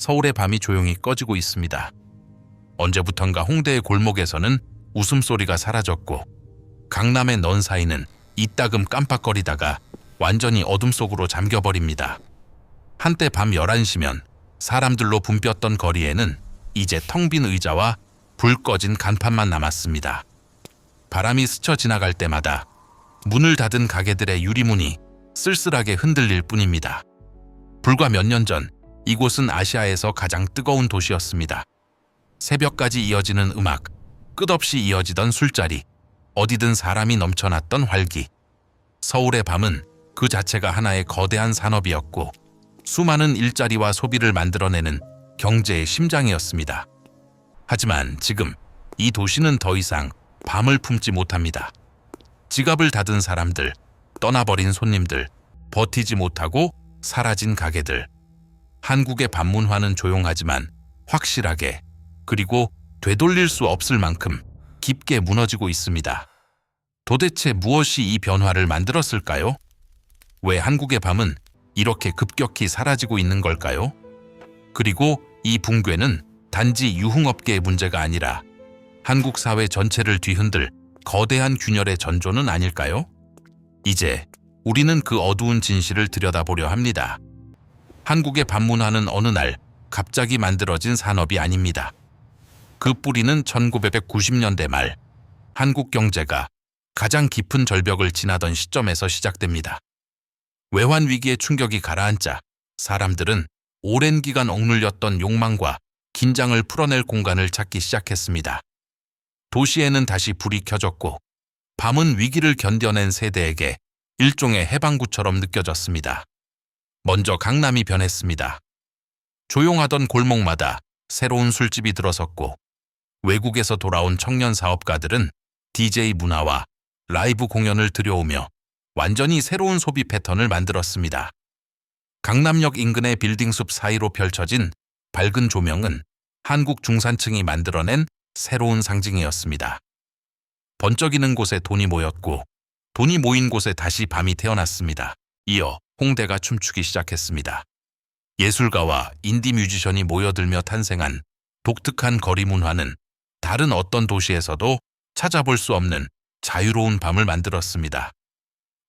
서울의 밤이 조용히 꺼지고 있습니다. 언제부턴가 홍대의 골목에서는 웃음소리가 사라졌고 강남의 넌 사이는 이따금 깜빡거리다가 완전히 어둠 속으로 잠겨버립니다. 한때 밤 11시면 사람들로 붐볐던 거리에는 이제 텅 빈 의자와 불 꺼진 간판만 남았습니다. 바람이 스쳐 지나갈 때마다 문을 닫은 가게들의 유리문이 쓸쓸하게 흔들릴 뿐입니다. 불과 몇 년 전 이곳은 아시아에서 가장 뜨거운 도시였습니다. 새벽까지 이어지는 음악, 끝없이 이어지던 술자리, 어디든 사람이 넘쳐났던 활기. 서울의 밤은 그 자체가 하나의 거대한 산업이었고 수많은 일자리와 소비를 만들어내는 경제의 심장이었습니다. 하지만 지금 이 도시는 더 이상 밤을 품지 못합니다. 지갑을 닫은 사람들, 떠나버린 손님들, 버티지 못하고 사라진 가게들. 한국의 밤문화는 조용하지만 확실하게, 그리고 되돌릴 수 없을 만큼 깊게 무너지고 있습니다. 도대체 무엇이 이 변화를 만들었을까요? 왜 한국의 밤은 이렇게 급격히 사라지고 있는 걸까요? 그리고 이 붕괴는 단지 유흥업계의 문제가 아니라 한국 사회 전체를 뒤흔들 거대한 균열의 전조는 아닐까요? 이제 우리는 그 어두운 진실을 들여다보려 합니다. 한국의 밤문화는 어느 날 갑자기 만들어진 산업이 아닙니다. 그 뿌리는 1990년대 말 한국 경제가 가장 깊은 절벽을 지나던 시점에서 시작됩니다. 외환 위기의 충격이 가라앉자 사람들은 오랜 기간 억눌렸던 욕망과 긴장을 풀어낼 공간을 찾기 시작했습니다. 도시에는 다시 불이 켜졌고 밤은 위기를 견뎌낸 세대에게 일종의 해방구처럼 느껴졌습니다. 먼저 강남이 변했습니다. 조용하던 골목마다 새로운 술집이 들어섰고 외국에서 돌아온 청년 사업가들은 DJ 문화와 라이브 공연을 들여오며 완전히 새로운 소비 패턴을 만들었습니다. 강남역 인근의 빌딩숲 사이로 펼쳐진 밝은 조명은 한국 중산층이 만들어낸 새로운 상징이었습니다. 번쩍이는 곳에 돈이 모였고 돈이 모인 곳에 다시 밤이 태어났습니다. 이어 홍대가 춤추기 시작했습니다. 예술가와 인디 뮤지션이 모여들며 탄생한 독특한 거리 문화는 다른 어떤 도시에서도 찾아볼 수 없는 자유로운 밤을 만들었습니다.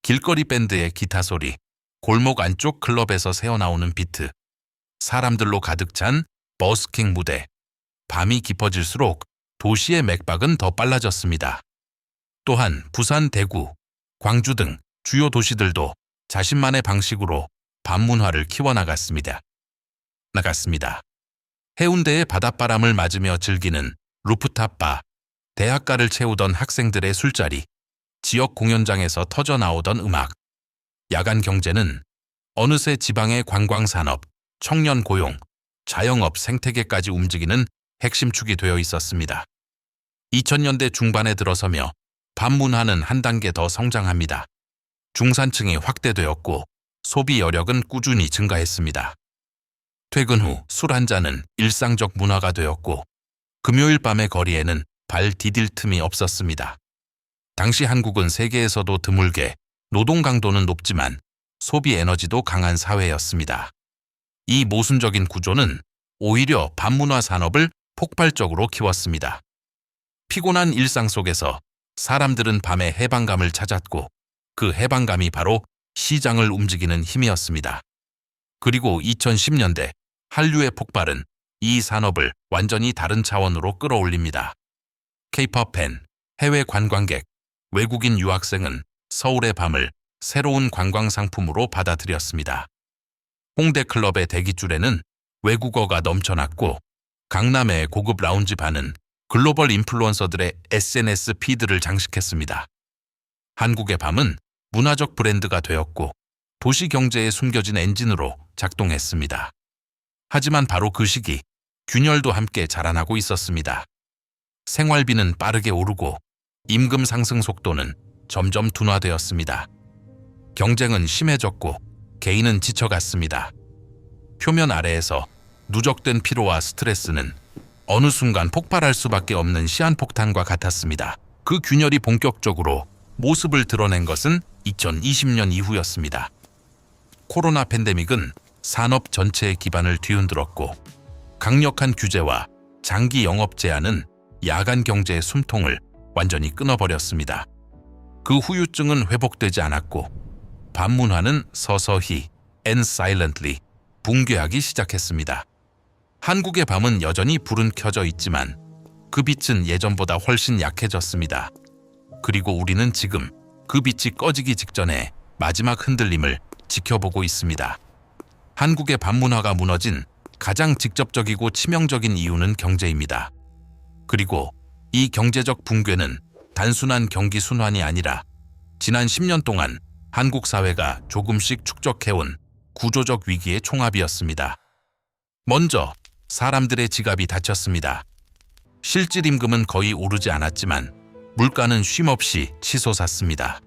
길거리 밴드의 기타 소리, 골목 안쪽 클럽에서 새어나오는 비트, 사람들로 가득 찬 버스킹 무대. 밤이 깊어질수록 도시의 맥박은 더 빨라졌습니다. 또한 부산, 대구, 광주 등 주요 도시들도 자신만의 방식으로 밤 문화를 키워나갔습니다. 해운대의 바닷바람을 맞으며 즐기는 루프탑 바, 대학가를 채우던 학생들의 술자리, 지역 공연장에서 터져나오던 음악, 야간 경제는 어느새 지방의 관광산업, 청년 고용, 자영업 생태계까지 움직이는 핵심 축이 되어 있었습니다. 2000년대 중반에 들어서며 밤 문화는 한 단계 더 성장합니다. 중산층이 확대되었고 소비 여력은 꾸준히 증가했습니다. 퇴근 후 술 한 잔은 일상적 문화가 되었고 금요일 밤의 거리에는 발 디딜 틈이 없었습니다. 당시 한국은 세계에서도 드물게 노동 강도는 높지만 소비 에너지도 강한 사회였습니다. 이 모순적인 구조는 오히려 밤문화 산업을 폭발적으로 키웠습니다. 피곤한 일상 속에서 사람들은 밤의 해방감을 찾았고 그 해방감이 바로 시장을 움직이는 힘이었습니다. 그리고 2010년대 한류의 폭발은 이 산업을 완전히 다른 차원으로 끌어올립니다. K-pop 팬, 해외 관광객, 외국인 유학생은 서울의 밤을 새로운 관광 상품으로 받아들였습니다. 홍대 클럽의 대기줄에는 외국어가 넘쳐났고 강남의 고급 라운지 바는 글로벌 인플루언서들의 SNS 피드를 장식했습니다. 한국의 밤은 문화적 브랜드가 되었고 도시 경제에 숨겨진 엔진으로 작동했습니다. 하지만 바로 그 시기 균열도 함께 자라나고 있었습니다. 생활비는 빠르게 오르고 임금 상승 속도는 점점 둔화되었습니다. 경쟁은 심해졌고 개인은 지쳐갔습니다. 표면 아래에서 누적된 피로와 스트레스는 어느 순간 폭발할 수밖에 없는 시한폭탄과 같았습니다. 그 균열이 본격적으로 모습을 드러낸 것은 2020년 이후였습니다. 코로나 팬데믹은 산업 전체의 기반을 뒤흔들었고 강력한 규제와 장기 영업 제한은 야간 경제의 숨통을 완전히 끊어버렸습니다. 그 후유증은 회복되지 않았고 밤 문화는 서서히 and silently 붕괴하기 시작했습니다. 한국의 밤은 여전히 불은 켜져 있지만 그 빛은 예전보다 훨씬 약해졌습니다. 그리고 우리는 지금 그 빛이 꺼지기 직전에 마지막 흔들림을 지켜보고 있습니다. 한국의 밤 문화가 무너진 가장 직접적이고 치명적인 이유는 경제입니다. 그리고 이 경제적 붕괴는 단순한 경기 순환이 아니라 지난 10년 동안 한국 사회가 조금씩 축적해온 구조적 위기의 총합이었습니다. 먼저 사람들의 지갑이 닫혔습니다. 실질 임금은 거의 오르지 않았지만 물가는 쉼없이 치솟았습니다.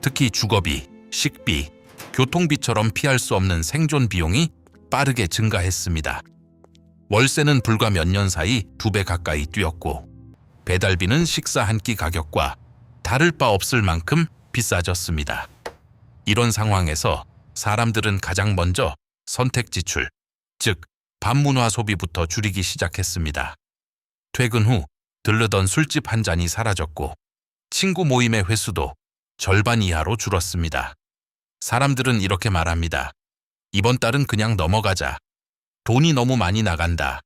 특히 주거비, 식비, 교통비처럼 피할 수 없는 생존 비용이 빠르게 증가했습니다. 월세는 불과 몇 년 사이 2배 가까이 뛰었고 배달비는 식사 한 끼 가격과 다를 바 없을 만큼 비싸졌습니다. 이런 상황에서 사람들은 가장 먼저 선택 지출, 즉 밤문화 소비부터 줄이기 시작했습니다. 퇴근 후 들르던 술집 한 잔이 사라졌고 친구 모임의 횟수도 절반 이하로 줄었습니다. 사람들은 이렇게 말합니다. 이번 달은 그냥 넘어가자. 돈이 너무 많이 나간다.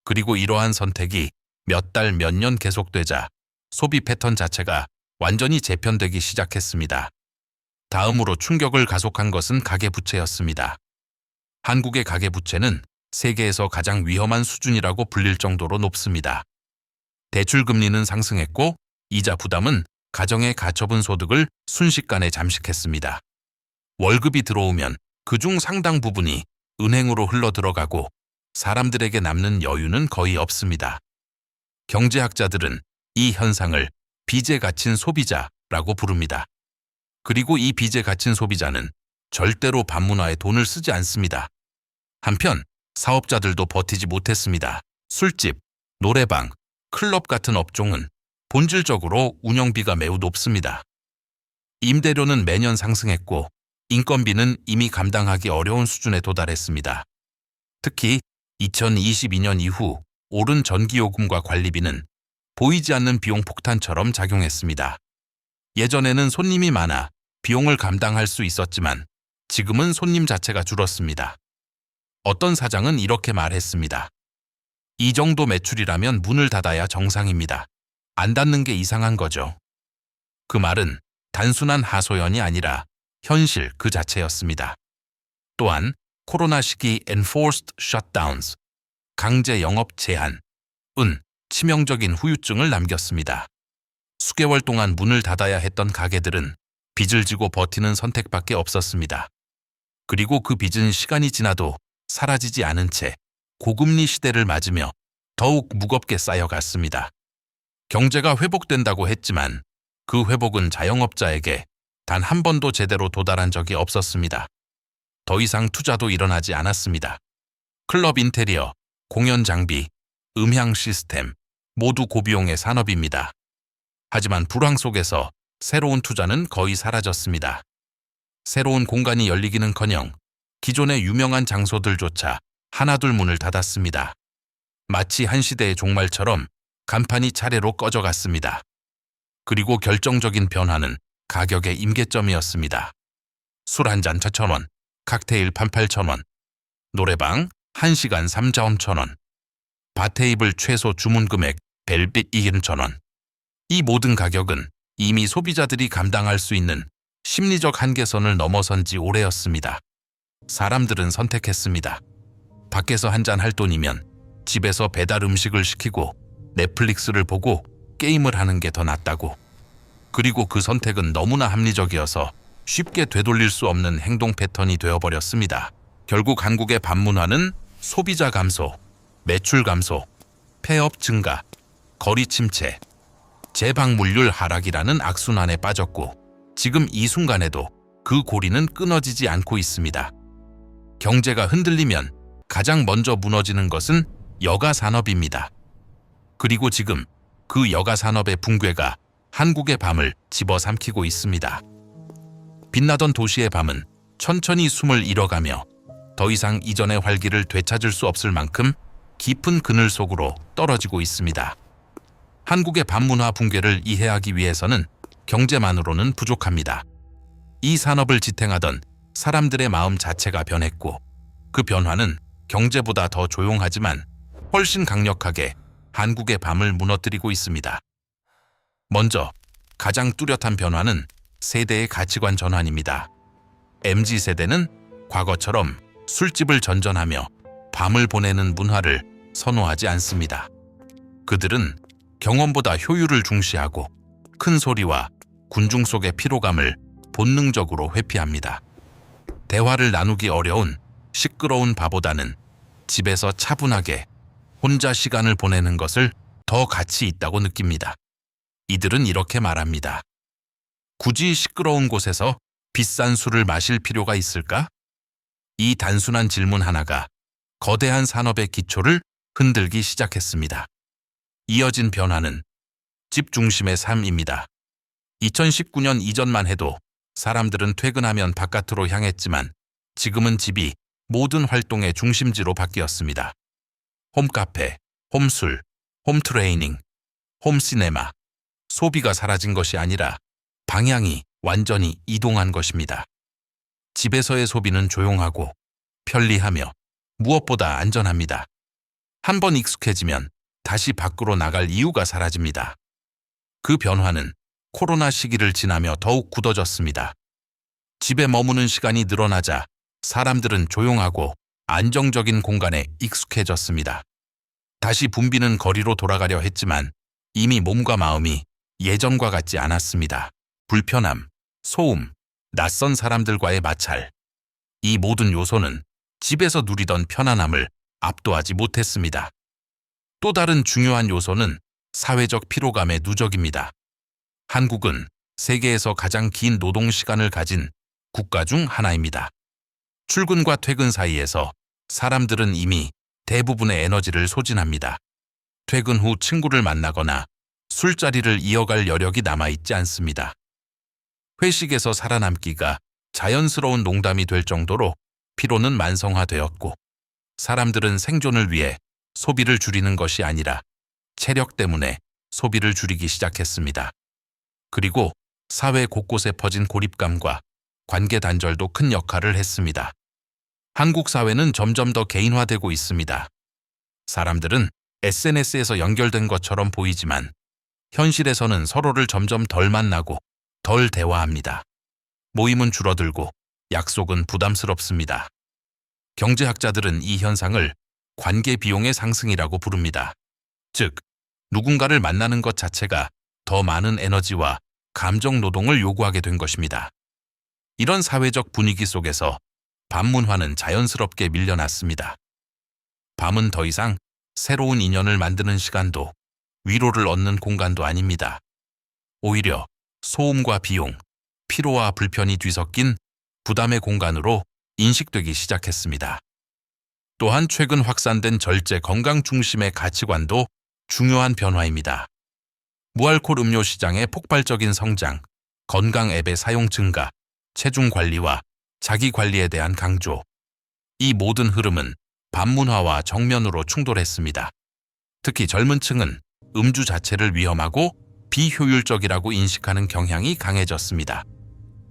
그리고 이러한 선택이 몇 달, 몇 년 계속되자 소비 패턴 자체가 완전히 재편되기 시작했습니다. 다음으로 충격을 가속한 것은 가계부채였습니다. 한국의 가계부채는 세계에서 가장 위험한 수준이라고 불릴 정도로 높습니다. 대출금리는 상승했고 이자 부담은 가정의 가처분 소득을 순식간에 잠식했습니다. 월급이 들어오면 그중 상당 부분이 은행으로 흘러들어가고 사람들에게 남는 여유는 거의 없습니다. 경제학자들은 이 현상을 빚에 갇힌 소비자라고 부릅니다. 그리고 이 빚에 갇힌 소비자는 절대로 밤문화에 돈을 쓰지 않습니다. 한편 사업자들도 버티지 못했습니다. 술집, 노래방, 클럽 같은 업종은 본질적으로 운영비가 매우 높습니다. 임대료는 매년 상승했고 인건비는 이미 감당하기 어려운 수준에 도달했습니다. 특히 2022년 이후 오른 전기요금과 관리비는 보이지 않는 비용 폭탄처럼 작용했습니다. 예전에는 손님이 많아 비용을 감당할 수 있었지만 지금은 손님 자체가 줄었습니다. 어떤 사장은 이렇게 말했습니다. 이 정도 매출이라면 문을 닫아야 정상입니다. 안 닫는 게 이상한 거죠. 그 말은 단순한 하소연이 아니라 현실 그 자체였습니다. 또한 코로나 시기 enforced shutdowns, 강제 영업 제한은 치명적인 후유증을 남겼습니다. 수개월 동안 문을 닫아야 했던 가게들은 빚을 지고 버티는 선택밖에 없었습니다. 그리고 그 빚은 시간이 지나도 사라지지 않은 채 고금리 시대를 맞으며 더욱 무겁게 쌓여갔습니다. 경제가 회복된다고 했지만 그 회복은 자영업자에게 단 한 번도 제대로 도달한 적이 없었습니다. 더 이상 투자도 일어나지 않았습니다. 클럽 인테리어, 공연 장비, 음향 시스템 모두 고비용의 산업입니다. 하지만 불황 속에서 새로운 투자는 거의 사라졌습니다. 새로운 공간이 열리기는커녕 기존의 유명한 장소들조차 하나둘 문을 닫았습니다. 마치 한 시대의 종말처럼 간판이 차례로 꺼져갔습니다. 그리고 결정적인 변화는 가격의 임계점이었습니다. 술 한 잔 4,000원, 칵테일 18,000원, 노래방 1시간 3,000원, 바테이블 최소 주문 금액 벨빗 2,000원. 이 모든 가격은 이미 소비자들이 감당할 수 있는 심리적 한계선을 넘어선 지 오래였습니다. 사람들은 선택했습니다. 밖에서 한잔 할 돈이면 집에서 배달 음식을 시키고 넷플릭스를 보고 게임을 하는 게 더 낫다고. 그리고 그 선택은 너무나 합리적이어서 쉽게 되돌릴 수 없는 행동 패턴이 되어버렸습니다. 결국 한국의 밤문화는 소비자 감소, 매출 감소, 폐업 증가, 거리 침체, 재방문율 하락이라는 악순환에 빠졌고 지금 이 순간에도 그 고리는 끊어지지 않고 있습니다. 경제가 흔들리면 가장 먼저 무너지는 것은 여가 산업입니다. 그리고 지금 그 여가 산업의 붕괴가 한국의 밤을 집어삼키고 있습니다. 빛나던 도시의 밤은 천천히 숨을 잃어가며 더 이상 이전의 활기를 되찾을 수 없을 만큼 깊은 그늘 속으로 떨어지고 있습니다. 한국의 밤문화 붕괴를 이해하기 위해서는 경제만으로는 부족합니다. 이 산업을 지탱하던 사람들의 마음 자체가 변했고, 그 변화는 경제보다 더 조용하지만 훨씬 강력하게 한국의 밤을 무너뜨리고 있습니다. 먼저 가장 뚜렷한 변화는 세대의 가치관 전환입니다. MZ세대는 과거처럼 술집을 전전하며 밤을 보내는 문화를 선호하지 않습니다. 그들은 경험보다 효율을 중시하고 큰 소리와 군중 속의 피로감을 본능적으로 회피합니다. 대화를 나누기 어려운 시끄러운 바보다는 집에서 차분하게 혼자 시간을 보내는 것을 더 가치 있다고 느낍니다. 이들은 이렇게 말합니다. 굳이 시끄러운 곳에서 비싼 술을 마실 필요가 있을까? 이 단순한 질문 하나가 거대한 산업의 기초를 흔들기 시작했습니다. 이어진 변화는 집 중심의 삶입니다. 2019년 이전만 해도 사람들은 퇴근하면 바깥으로 향했지만 지금은 집이 모든 활동의 중심지로 바뀌었습니다. 홈카페, 홈술, 홈트레이닝, 홈시네마. 소비가 사라진 것이 아니라 방향이 완전히 이동한 것입니다. 집에서의 소비는 조용하고 편리하며 무엇보다 안전합니다. 한번 익숙해지면 다시 밖으로 나갈 이유가 사라집니다. 그 변화는 코로나 시기를 지나며 더욱 굳어졌습니다. 집에 머무는 시간이 늘어나자 사람들은 조용하고 안정적인 공간에 익숙해졌습니다. 다시 붐비는 거리로 돌아가려 했지만 이미 몸과 마음이 예전과 같지 않았습니다. 불편함, 소음, 낯선 사람들과의 마찰. 이 모든 요소는 집에서 누리던 편안함을 압도하지 못했습니다. 또 다른 중요한 요소는 사회적 피로감의 누적입니다. 한국은 세계에서 가장 긴 노동 시간을 가진 국가 중 하나입니다. 출근과 퇴근 사이에서 사람들은 이미 대부분의 에너지를 소진합니다. 퇴근 후 친구를 만나거나 술자리를 이어갈 여력이 남아있지 않습니다. 회식에서 살아남기가 자연스러운 농담이 될 정도로 피로는 만성화되었고, 사람들은 생존을 위해 소비를 줄이는 것이 아니라 체력 때문에 소비를 줄이기 시작했습니다. 그리고 사회 곳곳에 퍼진 고립감과 관계 단절도 큰 역할을 했습니다. 한국 사회는 점점 더 개인화되고 있습니다. 사람들은 SNS에서 연결된 것처럼 보이지만 현실에서는 서로를 점점 덜 만나고 덜 대화합니다. 모임은 줄어들고 약속은 부담스럽습니다. 경제학자들은 이 현상을 관계 비용의 상승이라고 부릅니다. 즉, 누군가를 만나는 것 자체가 더 많은 에너지와 감정 노동을 요구하게 된 것입니다. 이런 사회적 분위기 속에서 밤문화는 자연스럽게 밀려났습니다. 밤은 더 이상 새로운 인연을 만드는 시간도 위로를 얻는 공간도 아닙니다. 오히려 소음과 비용, 피로와 불편이 뒤섞인 부담의 공간으로 인식되기 시작했습니다. 또한 최근 확산된 절제 건강 중심의 가치관도 중요한 변화입니다. 무알코올 음료 시장의 폭발적인 성장, 건강 앱의 사용 증가, 체중 관리와 자기 관리에 대한 강조. 이 모든 흐름은 밤문화와 정면으로 충돌했습니다. 특히 젊은 층은 음주 자체를 위험하고 비효율적이라고 인식하는 경향이 강해졌습니다.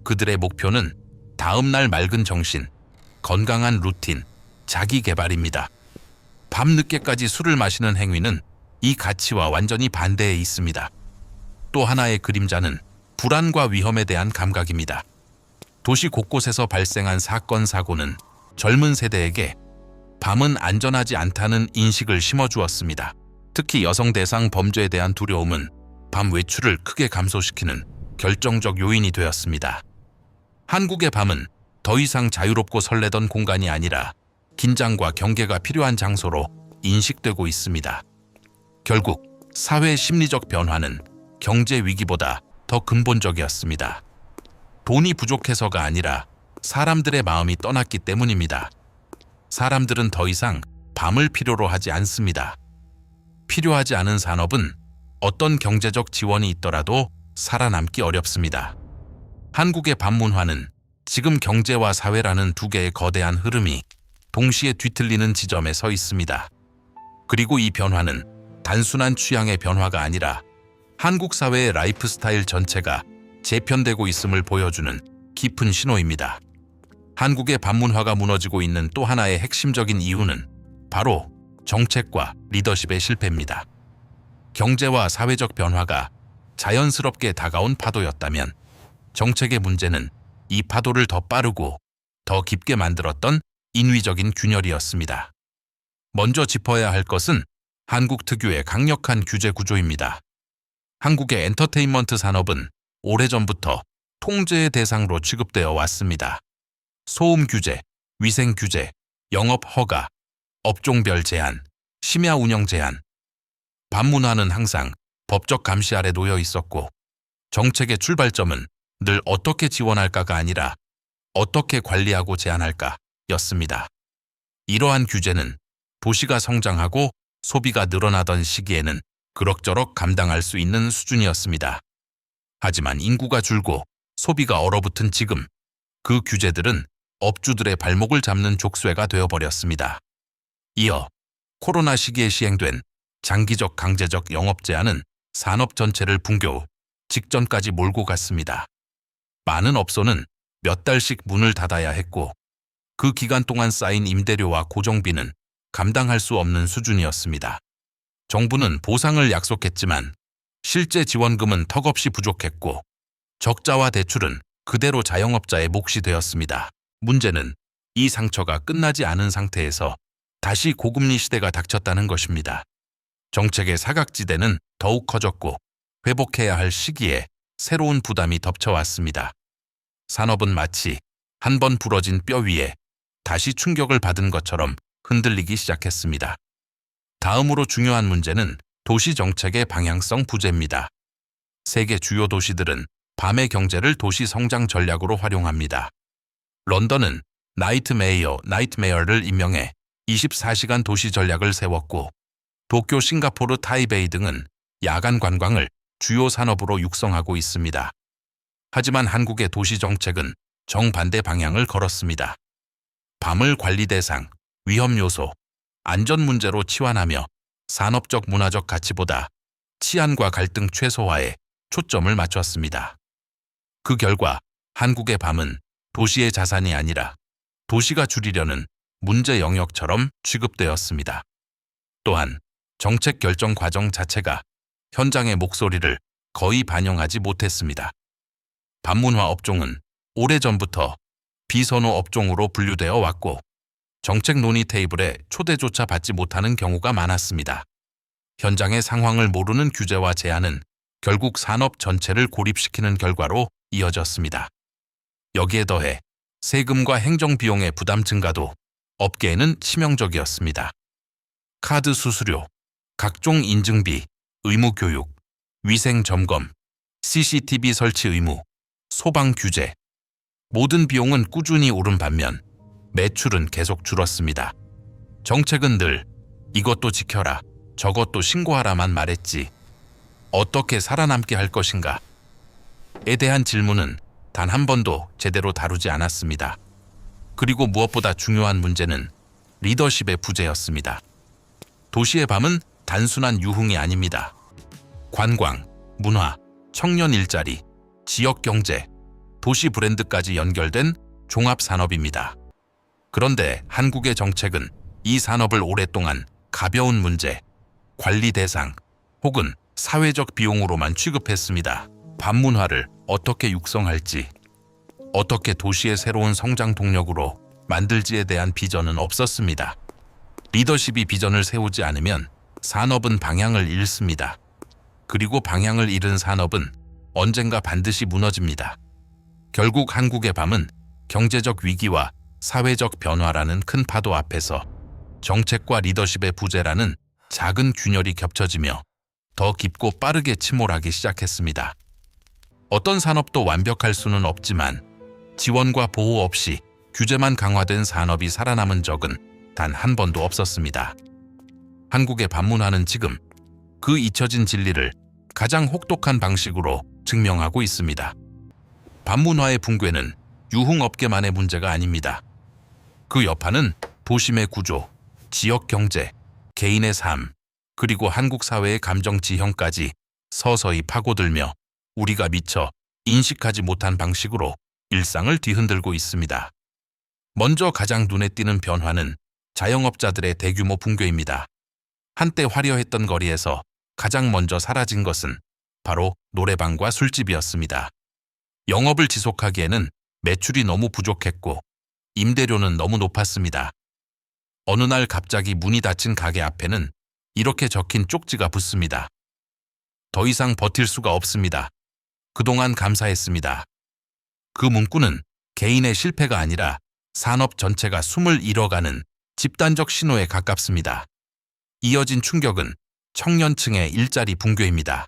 그들의 목표는 다음 날 맑은 정신, 건강한 루틴, 자기 개발입니다. 밤늦게까지 술을 마시는 행위는 이 가치와 완전히 반대에 있습니다. 또 하나의 그림자는 불안과 위험에 대한 감각입니다. 도시 곳곳에서 발생한 사건, 사고는 젊은 세대에게 밤은 안전하지 않다는 인식을 심어주었습니다. 특히 여성 대상 범죄에 대한 두려움은 밤 외출을 크게 감소시키는 결정적 요인이 되었습니다. 한국의 밤은 더 이상 자유롭고 설레던 공간이 아니라 긴장과 경계가 필요한 장소로 인식되고 있습니다. 결국 사회 심리적 변화는 경제 위기보다 더 근본적이었습니다. 돈이 부족해서가 아니라 사람들의 마음이 떠났기 때문입니다. 사람들은 더 이상 밤을 필요로 하지 않습니다. 필요하지 않은 산업은 어떤 경제적 지원이 있더라도 살아남기 어렵습니다. 한국의 밤문화는 지금 경제와 사회라는 두 개의 거대한 흐름이 동시에 뒤틀리는 지점에 서 있습니다. 그리고 이 변화는 단순한 취향의 변화가 아니라 한국 사회의 라이프 스타일 전체가 재편되고 있음을 보여주는 깊은 신호입니다. 한국의 반문화가 무너지고 있는 또 하나의 핵심적인 이유는 바로 정책과 리더십의 실패입니다. 경제와 사회적 변화가 자연스럽게 다가온 파도였다면 정책의 문제는 이 파도를 더 빠르고 더 깊게 만들었던 인위적인 균열이었습니다. 먼저 짚어야 할 것은 한국 특유의 강력한 규제 구조입니다. 한국의 엔터테인먼트 산업은 오래전부터 통제의 대상으로 취급되어 왔습니다. 소음 규제, 위생 규제, 영업 허가, 업종별 제한, 심야 운영 제한. 반문화는 항상 법적 감시 아래 놓여 있었고 정책의 출발점은 늘 어떻게 지원할까가 아니라 어떻게 관리하고 제한할까였습니다. 이러한 규제는 도시가 성장하고 소비가 늘어나던 시기에는 그럭저럭 감당할 수 있는 수준이었습니다. 하지만 인구가 줄고 소비가 얼어붙은 지금 그 규제들은 업주들의 발목을 잡는 족쇄가 되어버렸습니다. 이어 코로나 시기에 시행된 장기적 강제적 영업 제한은 산업 전체를 붕괴 직전까지 몰고 갔습니다. 많은 업소는 몇 달씩 문을 닫아야 했고 그 기간 동안 쌓인 임대료와 고정비는 감당할 수 없는 수준이었습니다. 정부는 보상을 약속했지만 실제 지원금은 턱없이 부족했고 적자와 대출은 그대로 자영업자의 몫이 되었습니다. 문제는 이 상처가 끝나지 않은 상태에서 다시 고금리 시대가 닥쳤다는 것입니다. 정책의 사각지대는 더욱 커졌고 회복해야 할 시기에 새로운 부담이 덮쳐왔습니다. 산업은 마치 한 번 부러진 뼈 위에 다시 충격을 받은 것처럼 흔들리기 시작했습니다. 다음으로 중요한 문제는 도시 정책의 방향성 부재입니다. 세계 주요 도시들은 밤의 경제를 도시 성장 전략으로 활용합니다. 런던은 나이트메어를 임명해 24시간 도시 전략을 세웠고 도쿄, 싱가포르, 타이베이 등은 야간 관광을 주요 산업으로 육성하고 있습니다. 하지만 한국의 도시 정책은 정반대 방향을 걸었습니다. 밤을 관리 대상, 위험 요소, 안전 문제로 치환하며 산업적 문화적 가치보다 치안과 갈등 최소화에 초점을 맞췄습니다. 그 결과 한국의 밤은 도시의 자산이 아니라 도시가 줄이려는 문제 영역처럼 취급되었습니다. 또한 정책 결정 과정 자체가 현장의 목소리를 거의 반영하지 못했습니다. 반문화 업종은 오래전부터 비선호 업종으로 분류되어 왔고 정책 논의 테이블에 초대조차 받지 못하는 경우가 많았습니다. 현장의 상황을 모르는 규제와 제한은 결국 산업 전체를 고립시키는 결과로 이어졌습니다. 여기에 더해 세금과 행정비용의 부담 증가도 업계에는 치명적이었습니다. 카드 수수료, 각종 인증비, 의무교육, 위생점검, CCTV 설치 의무, 소방 규제. 모든 비용은 꾸준히 오른 반면 매출은 계속 줄었습니다. 정책은 늘 이것도 지켜라, 저것도 신고하라만 말했지 어떻게 살아남게 할 것인가? 에 대한 질문은 단 한 번도 제대로 다루지 않았습니다. 그리고 무엇보다 중요한 문제는 리더십의 부재였습니다. 도시의 밤은 단순한 유흥이 아닙니다. 관광, 문화, 청년 일자리, 지역 경제, 도시 브랜드까지 연결된 종합 산업입니다. 그런데 한국의 정책은 이 산업을 오랫동안 가벼운 문제, 관리 대상 혹은 사회적 비용으로만 취급했습니다. 밤문화를 어떻게 육성할지, 어떻게 도시의 새로운 성장 동력으로 만들지에 대한 비전은 없었습니다. 리더십이 비전을 세우지 않으면 산업은 방향을 잃습니다. 그리고 방향을 잃은 산업은 언젠가 반드시 무너집니다. 결국 한국의 밤은 경제적 위기와 사회적 변화라는 큰 파도 앞에서 정책과 리더십의 부재라는 작은 균열이 겹쳐지며 더 깊고 빠르게 침몰하기 시작했습니다. 어떤 산업도 완벽할 수는 없지만 지원과 보호 없이 규제만 강화된 산업이 살아남은 적은 단 한 번도 없었습니다. 한국의 밤문화는 지금 그 잊혀진 진리를 가장 혹독한 방식으로 증명하고 있습니다. 밤문화의 붕괴는 유흥업계만의 문제가 아닙니다. 그 여파는 도심의 구조, 지역 경제, 개인의 삶, 그리고 한국 사회의 감정 지형까지 서서히 파고들며 우리가 미처 인식하지 못한 방식으로 일상을 뒤흔들고 있습니다. 먼저 가장 눈에 띄는 변화는 자영업자들의 대규모 붕괴입니다. 한때 화려했던 거리에서 가장 먼저 사라진 것은 바로 노래방과 술집이었습니다. 영업을 지속하기에는 매출이 너무 부족했고 임대료는 너무 높았습니다. 어느 날 갑자기 문이 닫힌 가게 앞에는 이렇게 적힌 쪽지가 붙습니다. 더 이상 버틸 수가 없습니다. 그동안 감사했습니다. 그 문구는 개인의 실패가 아니라 산업 전체가 숨을 잃어가는 집단적 신호에 가깝습니다. 이어진 충격은 청년층의 일자리 붕괴입니다.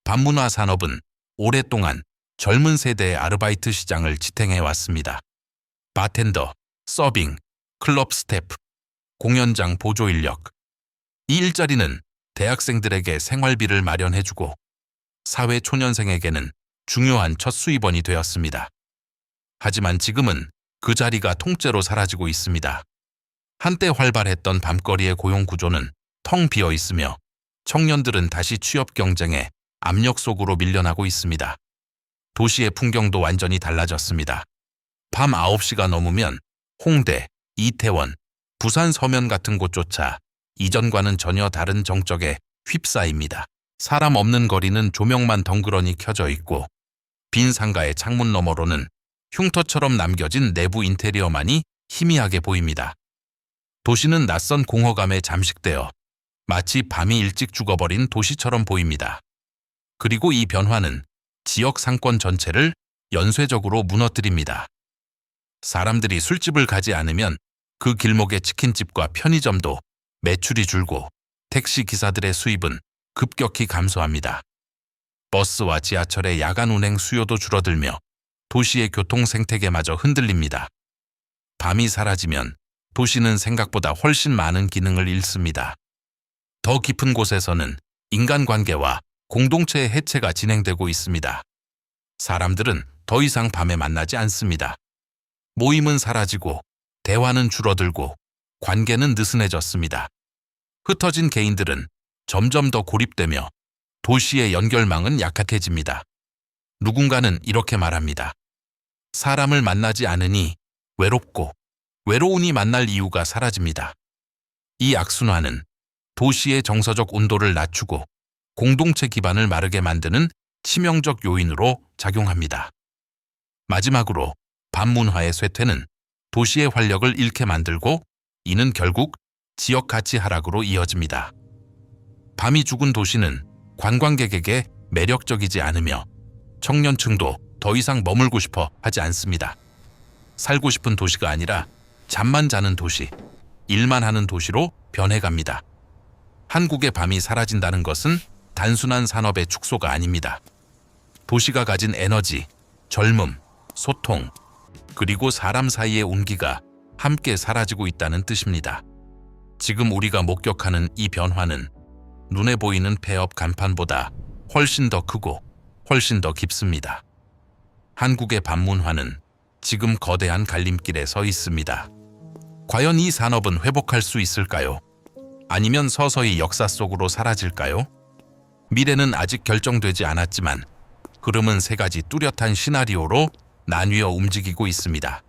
밤문화 산업은 오랫동안 젊은 세대의 아르바이트 시장을 지탱해왔습니다. 바텐더, 서빙, 클럽 스태프, 공연장 보조 인력. 이 일자리는 대학생들에게 생활비를 마련해주고 사회 초년생에게는 중요한 첫 수입원이 되었습니다. 하지만 지금은 그 자리가 통째로 사라지고 있습니다. 한때 활발했던 밤거리의 고용 구조는 텅 비어 있으며 청년들은 다시 취업 경쟁에 압력 속으로 밀려나고 있습니다. 도시의 풍경도 완전히 달라졌습니다. 밤 9시가 넘으면 홍대, 이태원, 부산 서면 같은 곳조차 이전과는 전혀 다른 정적에 휩싸입니다. 사람 없는 거리는 조명만 덩그러니 켜져 있고 빈 상가의 창문 너머로는 흉터처럼 남겨진 내부 인테리어만이 희미하게 보입니다. 도시는 낯선 공허감에 잠식되어 마치 밤이 일찍 죽어버린 도시처럼 보입니다. 그리고 이 변화는 지역 상권 전체를 연쇄적으로 무너뜨립니다. 사람들이 술집을 가지 않으면 그 길목의 치킨집과 편의점도 매출이 줄고 택시 기사들의 수입은 급격히 감소합니다. 버스와 지하철의 야간 운행 수요도 줄어들며 도시의 교통 생태계마저 흔들립니다. 밤이 사라지면 도시는 생각보다 훨씬 많은 기능을 잃습니다. 더 깊은 곳에서는 인간관계와 공동체의 해체가 진행되고 있습니다. 사람들은 더 이상 밤에 만나지 않습니다. 모임은 사라지고 대화는 줄어들고 관계는 느슨해졌습니다. 흩어진 개인들은 점점 더 고립되며 도시의 연결망은 약해집니다. 누군가는 이렇게 말합니다. 사람을 만나지 않으니 외롭고 외로우니 만날 이유가 사라집니다. 이 악순환은 도시의 정서적 온도를 낮추고 공동체 기반을 마르게 만드는 치명적 요인으로 작용합니다. 마지막으로 밤문화의 쇠퇴는 도시의 활력을 잃게 만들고 이는 결국 지역 가치 하락으로 이어집니다. 밤이 죽은 도시는 관광객에게 매력적이지 않으며 청년층도 더 이상 머물고 싶어 하지 않습니다. 살고 싶은 도시가 아니라 잠만 자는 도시, 일만 하는 도시로 변해갑니다. 한국의 밤이 사라진다는 것은 단순한 산업의 축소가 아닙니다. 도시가 가진 에너지, 젊음, 소통, 그리고 사람 사이의 온기가 함께 사라지고 있다는 뜻입니다. 지금 우리가 목격하는 이 변화는 눈에 보이는 폐업 간판보다 훨씬 더 크고 훨씬 더 깊습니다. 한국의 밤문화는 지금 거대한 갈림길에 서 있습니다. 과연 이 산업은 회복할 수 있을까요? 아니면 서서히 역사 속으로 사라질까요? 미래는 아직 결정되지 않았지만 흐름은 세 가지 뚜렷한 시나리오로 나뉘어 움직이고 있습니다.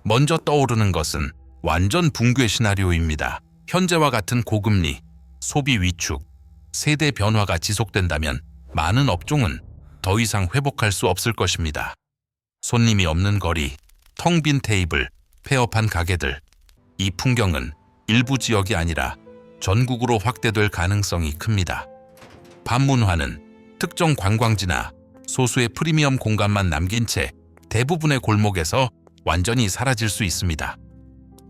먼저 떠오르는 것은 완전 붕괴 시나리오입니다. 현재와 같은 고금리, 소비 위축, 세대 변화가 지속된다면 많은 업종은 더 이상 회복할 수 없을 것입니다. 손님이 없는 거리, 텅 빈 테이블, 폐업한 가게들. 이 풍경은 일부 지역이 아니라 전국으로 확대될 가능성이 큽니다. 밤문화는 특정 관광지나 소수의 프리미엄 공간만 남긴 채 대부분의 골목에서 완전히 사라질 수 있습니다.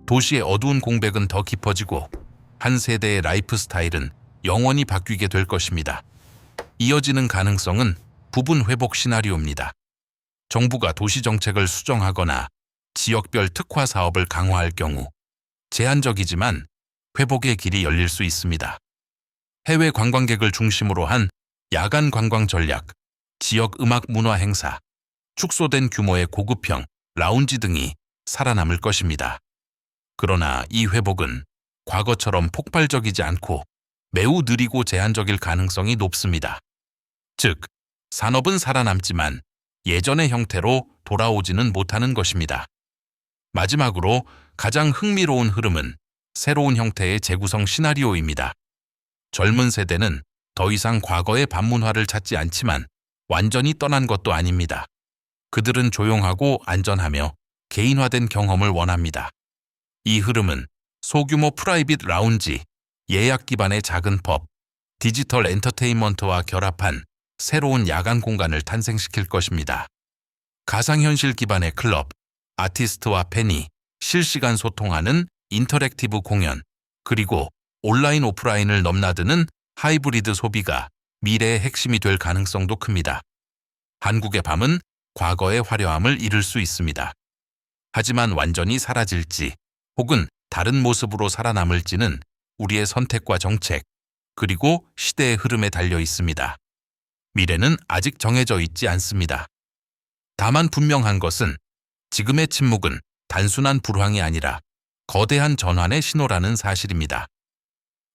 도시의 어두운 공백은 더 깊어지고 한 세대의 라이프 스타일은 영원히 바뀌게 될 것입니다. 이어지는 가능성은 부분 회복 시나리오입니다. 정부가 도시 정책을 수정하거나 지역별 특화 사업을 강화할 경우 제한적이지만 회복의 길이 열릴 수 있습니다. 해외 관광객을 중심으로 한 야간 관광 전략, 지역 음악 문화 행사, 축소된 규모의 고급형 라운지 등이 살아남을 것입니다. 그러나 이 회복은 과거처럼 폭발적이지 않고 매우 느리고 제한적일 가능성이 높습니다. 즉, 산업은 살아남지만 예전의 형태로 돌아오지는 못하는 것입니다. 마지막으로 가장 흥미로운 흐름은 새로운 형태의 재구성 시나리오입니다. 젊은 세대는 더 이상 과거의 반문화를 찾지 않지만 완전히 떠난 것도 아닙니다. 그들은 조용하고 안전하며 개인화된 경험을 원합니다. 이 흐름은 소규모 프라이빗 라운지, 예약 기반의 작은 펍, 디지털 엔터테인먼트와 결합한 새로운 야간 공간을 탄생시킬 것입니다. 가상현실 기반의 클럽, 아티스트와 팬이 실시간 소통하는 인터랙티브 공연, 그리고 온라인 오프라인을 넘나드는 하이브리드 소비가 미래의 핵심이 될 가능성도 큽니다. 한국의 밤은 과거의 화려함을 잃을 수 있습니다. 하지만 완전히 사라질지 혹은 다른 모습으로 살아남을지는 우리의 선택과 정책, 그리고 시대의 흐름에 달려 있습니다. 미래는 아직 정해져 있지 않습니다. 다만 분명한 것은 지금의 침묵은 단순한 불황이 아니라 거대한 전환의 신호라는 사실입니다.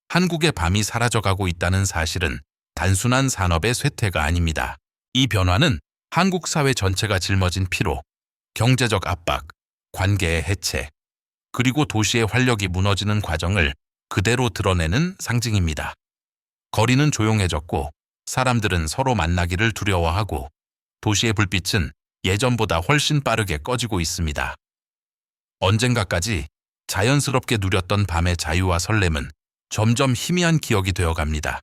한국의 밤이 사라져가고 있다는 사실은 단순한 산업의 쇠퇴가 아닙니다. 이 변화는 한국 사회 전체가 짊어진 피로, 경제적 압박, 관계의 해체, 그리고 도시의 활력이 무너지는 과정을 그대로 드러내는 상징입니다. 거리는 조용해졌고 사람들은 서로 만나기를 두려워하고 도시의 불빛은 예전보다 훨씬 빠르게 꺼지고 있습니다. 언젠가까지 자연스럽게 누렸던 밤의 자유와 설렘은 점점 희미한 기억이 되어갑니다.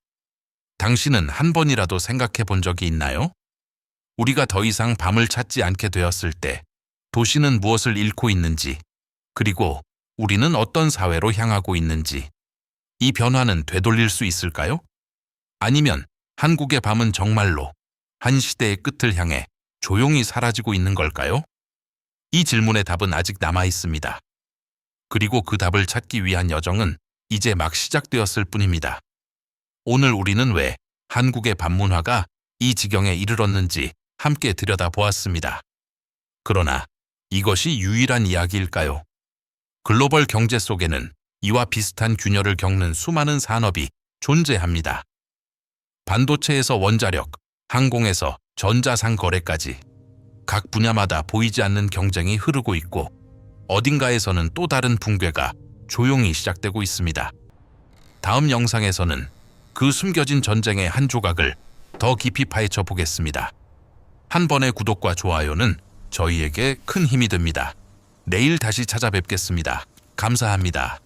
당신은 한 번이라도 생각해 본 적이 있나요? 우리가 더 이상 밤을 찾지 않게 되었을 때 도시는 무엇을 잃고 있는지, 그리고 우리는 어떤 사회로 향하고 있는지, 이 변화는 되돌릴 수 있을까요? 아니면 한국의 밤은 정말로 한 시대의 끝을 향해 조용히 사라지고 있는 걸까요? 이 질문의 답은 아직 남아 있습니다. 그리고 그 답을 찾기 위한 여정은 이제 막 시작되었을 뿐입니다. 오늘 우리는 왜 한국의 밤문화가 이 지경에 이르렀는지 함께 들여다보았습니다. 그러나 이것이 유일한 이야기일까요? 글로벌 경제 속에는 이와 비슷한 균열을 겪는 수많은 산업이 존재합니다. 반도체에서 원자력, 항공에서 전자상 거래까지 각 분야마다 보이지 않는 경쟁이 흐르고 있고 어딘가에서는 또 다른 붕괴가 조용히 시작되고 있습니다. 다음 영상에서는 그 숨겨진 전쟁의 한 조각을 더 깊이 파헤쳐 보겠습니다. 한 번의 구독과 좋아요는 저희에게 큰 힘이 됩니다. 내일 다시 찾아뵙겠습니다. 감사합니다.